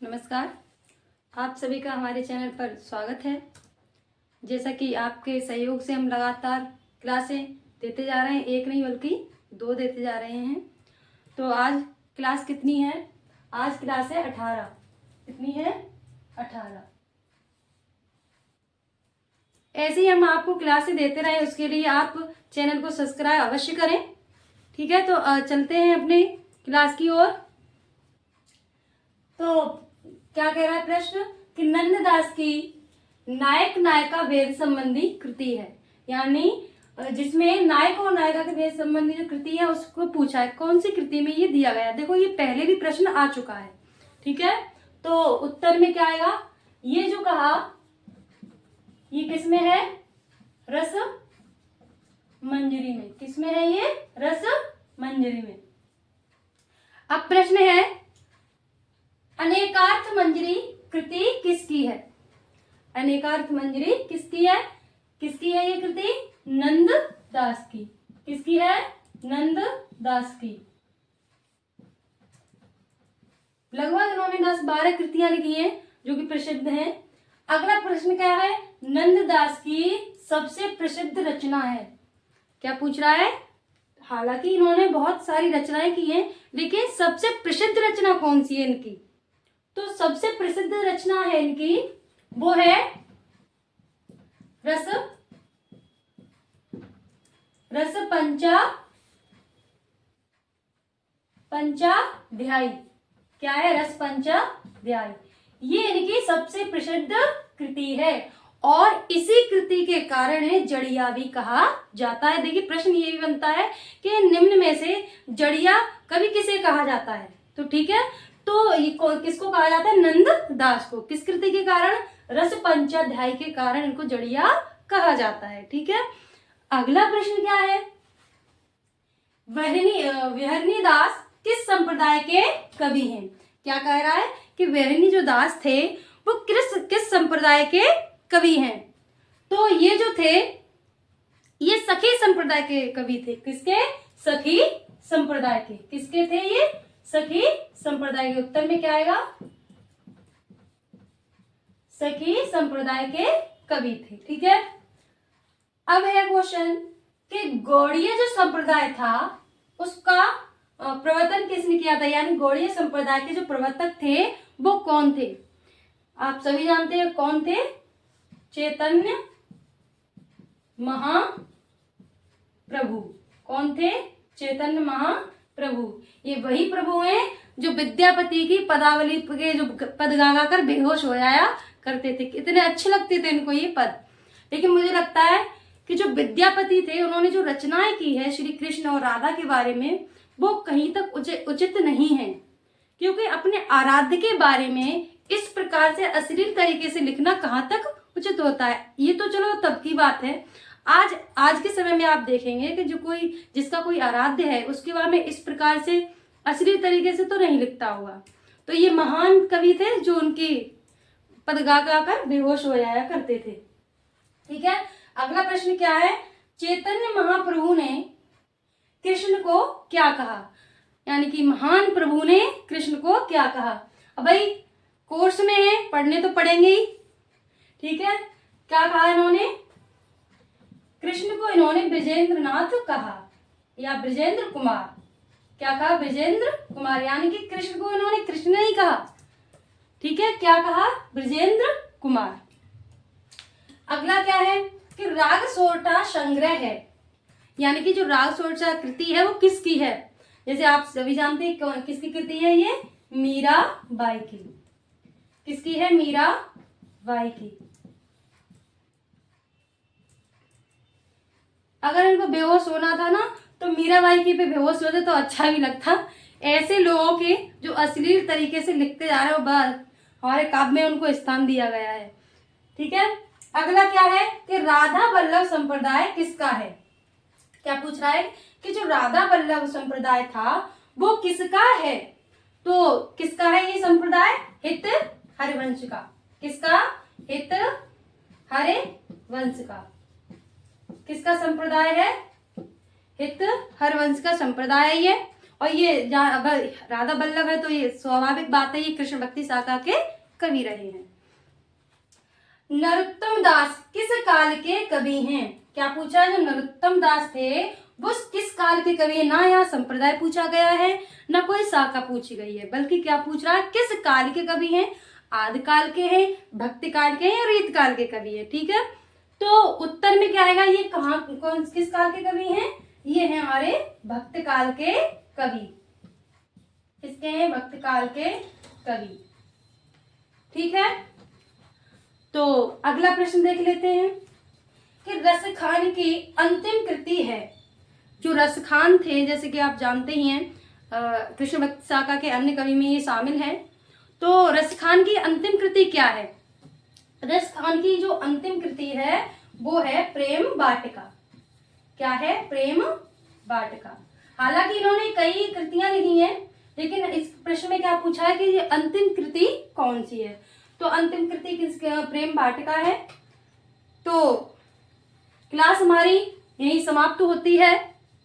नमस्कार। आप सभी का हमारे चैनल पर स्वागत है। जैसा कि आपके सहयोग से हम लगातार क्लासें देते जा रहे हैं, एक नहीं बल्कि 2 देते जा रहे हैं। तो आज क्लास कितनी है? आज क्लास है 18। कितनी है? 18। ऐसे ही हम आपको क्लासें देते रहें, उसके लिए आप चैनल को सब्सक्राइब अवश्य करें। ठीक है, तो चलते हैं अपने क्लास की ओर। तो क्या कह रहा है प्रश्न कि नंददास की नायक नायिका भेद संबंधी कृति है, यानी जिसमें नायक और नायिका के भेद संबंधी जो कृति है उसको पूछा है कौन सी कृति में ये दिया गया है। देखो ये पहले भी प्रश्न आ चुका है। ठीक है, तो उत्तर में क्या आएगा? ये जो कहा ये किसमें है? रस मंजरी में। किसमें है ये? रस मंजरी में। अब प्रश्न है अनेकार्थ मंजरी कृति किसकी है? अनेकार्थ मंजरी किसकी है? किसकी है ये कृति? नंददास की। किसकी है? नंददास की। लगभग इन्होंने 10-12 कृतियां लिखी हैं जो कि प्रसिद्ध हैं। अगला प्रश्न क्या है? नंददास की सबसे प्रसिद्ध रचना है। क्या पूछ रहा है? हालांकि इन्होंने बहुत सारी रचनाएं की हैं, लेकिन सबसे प्रसिद्ध रचना कौन सी है इनकी? तो सबसे प्रसिद्ध रचना है इनकी वो है रस पंचाध्यायी। क्या है? रस पंचाध्यायी। ये इनकी सबसे प्रसिद्ध कृति है और इसी कृति के कारण जड़िया भी कहा जाता है। देखिए प्रश्न ये भी बनता है कि निम्न में से जड़िया कवि किसे कहा जाता है? तो ठीक है, तो ये किसको कहा जाता है? नंददास को। किस कृति के कारण? रस पंचाध्यायी के कारण इनको जड़िया कहा जाता है। ठीक है, अगला प्रश्न क्या है? विहरणी दास किस संप्रदाय के कवि हैं? क्या कह रहा है कि विहरणी जो दास थे वो किस संप्रदाय के कवि हैं? तो ये जो थे ये सखी संप्रदाय के कवि थे। किसके? सखी संप्रदाय के। किसके थे ये? सखी संप्रदाय के। उत्तर में क्या आएगा? सखी संप्रदाय के कवि थे। ठीक है, अब है क्वेश्चन कि गौड़ीय जो संप्रदाय था उसका प्रवर्तन किसने किया था? यानी गौड़ीय संप्रदाय के जो प्रवर्तक थे वो कौन थे? आप सभी जानते हैं कौन थे? चैतन्य महाप्रभु। कौन थे? चैतन्य महाप्रभु। ये वही प्रभु हैं जो विद्यापति की पदावली के जो पद गा कर बेहोश हो जाया करते थे। कितने अच्छे लगते थे इनको ये पद। लेकिन मुझे लगता है कि जो विद्यापति थे उन्होंने जो रचनाएं की है श्री कृष्ण और राधा के बारे में वो कहीं तक उचित नहीं है, क्योंकि अपने आराध्य के बारे में इस प्रकार से अश्लील तरीके से लिखना कहाँ तक उचित होता है। ये तो चलो तब की बात है। आज के समय में आप देखेंगे कि जिसका कोई आराध्य है उसके बारे में इस प्रकार से अश्लील तरीके से तो नहीं लिखता होगा। तो ये महान कवि थे जो उनकी पद गा कर बेहोश हो जाया करते थे। ठीक है, अगला प्रश्न क्या है? चैतन्य महाप्रभु ने कृष्ण को क्या कहा? यानी कि महान प्रभु ने कृष्ण को क्या कहा? अब भाई कोर्स में है, पढ़ने तो पड़ेंगे ही। ठीक है, क्या कहा इन्होंने? कृष्ण को इन्होंने ब्रजेंद्र नाथ कहा या ब्रजेंद्र कुमार। क्या कहा? ब्रजेंद्र कुमार। यानी कि कृष्ण को इन्होंने कृष्ण नहीं कहा। ठीक है, क्या कहा? ब्रजेंद्र कुमार। अगला क्या है कि राग सोरठा संग्रह है, यानी कि जो राग सोरठा कृति है वो किसकी है? जैसे आप सभी जानते हैं किसकी कृति है ये? मीराबाई की। किसकी है? मीराबाई की। अगर इनको बेहोश होना था ना तो मीराबाई की पे बेहोश होते तो अच्छा भी लगता। ऐसे लोगों के जो अश्लील तरीके से लिखते जा रहे हो बस हमारे काव्य में उनको स्थान दिया गया है। ठीक है, अगला क्या है कि राधा वल्लभ संप्रदाय किसका है? क्या पूछ रहा है कि जो राधा वल्लभ संप्रदाय था वो किसका है? तो किसका है ये संप्रदाय? हित हरिवंश का। किसका? हित हरिवंश का। किसका संप्रदाय है? हित हरिवंश का संप्रदाय है ये। और ये अब राधा वल्लभ है तो ये स्वाभाविक बात है, ये कृष्ण भक्ति शाखा के कवि रहे हैं। नरोत्तम दास किस काल के कवि हैं? क्या पूछा है? जो नरोत्तम दास थे वो किस काल के कवि है? ना यहाँ संप्रदाय पूछा गया है, ना कोई शाखा पूछी गई है, बल्कि क्या पूछ रहा है, किस काल के कवि हैं? आदि काल के हैं, भक्ति काल के हैं या रीत काल के कवि है। ठीक है, तो उत्तर में क्या आएगा? ये कहाँ कौन किस काल के कवि हैं? ये है हमारे भक्त काल के कवि। किसके हैं? भक्त काल के कवि। ठीक है, तो अगला प्रश्न देख लेते हैं कि रसखान की अंतिम कृति है। जो रसखान थे, जैसे कि आप जानते ही हैं, कृष्ण भक्ति शाखा के अन्य कवि में ये शामिल है। तो रसखान की अंतिम कृति क्या है? रसखान की जो अंतिम कृति है वो है प्रेम वाटिका। क्या है? प्रेम वाटिका। हालांकि इन्होंने कई कृतियां लिखी हैं, लेकिन इस प्रश्न में क्या पूछा है कि ये अंतिम कृति कौन सी है? तो अंतिम कृति किस? प्रेम वाटिका है। तो क्लास हमारी यही समाप्त होती है।